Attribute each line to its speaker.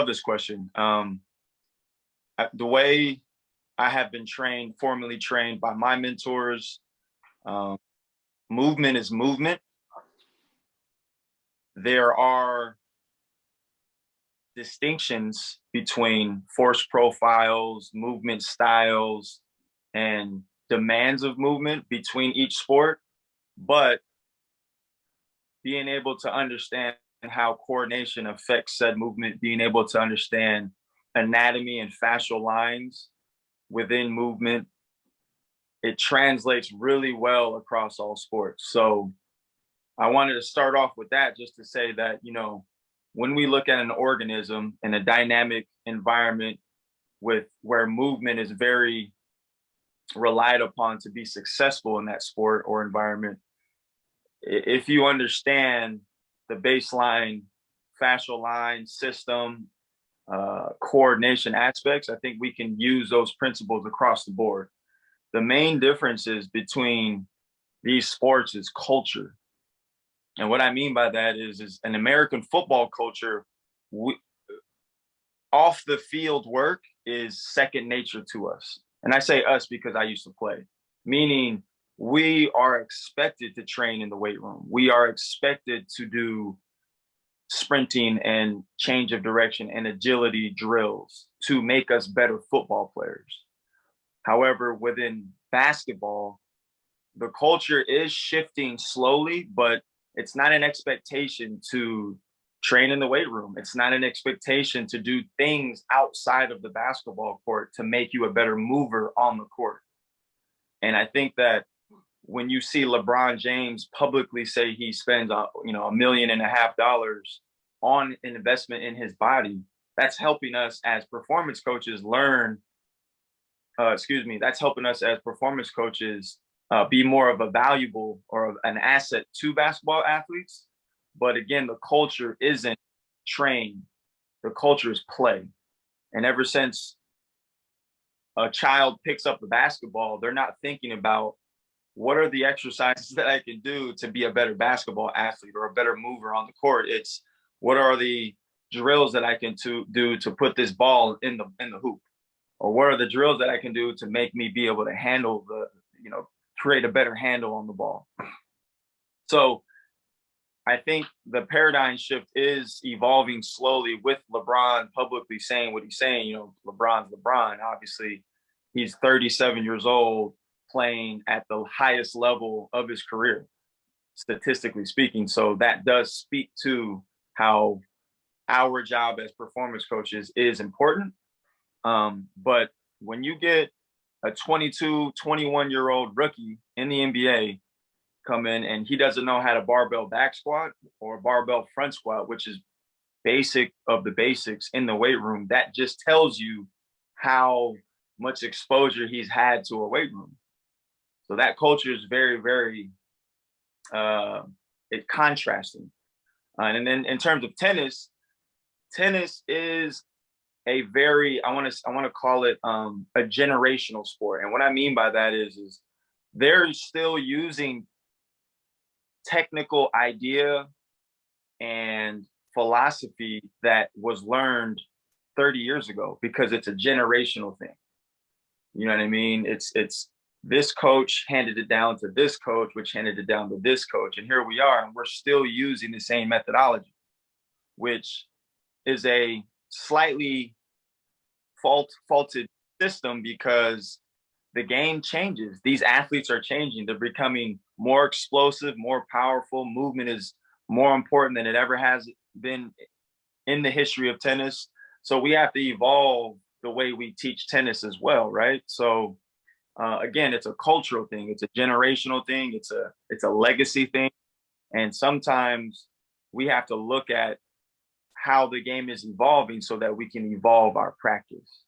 Speaker 1: love this question. The way I have been trained, formally trained by my mentors, um, movement is movement. There are distinctions between force profiles, movement styles, and demands of movement between each sport, but being able to understand how coordination affects said movement, being able to understand anatomy and fascial lines within movement, it translates really well across all sports. So I wanted to start off with that just to say that, when we look at an organism in a dynamic environment with where movement is very relied upon to be successful in that sport or environment, if you understand the baseline fascial line system, coordination aspects, I think we can use those principles across the board. The main differences between these sports is culture. And what I mean by that is an American football culture, off the field work is second nature to us. And I say us because I used to play, meaning we are expected to train in the weight room. We are expected to do sprinting and change of direction and agility drills to make us better football players. However, within basketball, the culture is shifting slowly, but it's not an expectation to train in the weight room. It's not an expectation to do things outside of the basketball court to make you a better mover on the court. And I think that when you see LeBron James publicly say he spends, $1.5 million on an investment in his body, that's helping us as performance coaches that's helping us as performance coaches be more of a valuable or an asset to basketball athletes. But again, the culture isn't train. The culture is play. And ever since a child picks up the basketball, they're not thinking about what are the exercises that I can do to be a better basketball athlete or a better mover on the court. It's what are the drills that I can do to put this ball in the hoop, or what are the drills that I can do to make me be able to handle create a better handle on the ball. So I think the paradigm shift is evolving slowly with LeBron publicly saying what he's saying. LeBron's LeBron. Obviously, he's 37 years old, playing at the highest level of his career, statistically speaking. So that does speak to how our job as performance coaches is important. But when you get a 22, 21-year-old rookie in the NBA come in and he doesn't know how to barbell back squat or barbell front squat, which is basic of the basics in the weight room, that just tells you how much exposure he's had to a weight room. So that culture is very, very contrasting. And then in terms of tennis is a very, I want to call it a generational sport. And what I mean by that is they're still using technical idea and philosophy that was learned 30 years ago because it's a generational thing. You know what I mean? It's this coach handed it down to this coach, which handed it down to this coach. And here we are, and we're still using the same methodology, which is a slightly faulted system because the game changes. These athletes are changing. They're becoming more explosive, more powerful. Movement is more important than it ever has been in the history of tennis. So we have to evolve the way we teach tennis as well, right? So again, it's a cultural thing. It's a generational thing. It's a legacy thing. And sometimes we have to look at how the game is evolving so that we can evolve our practice.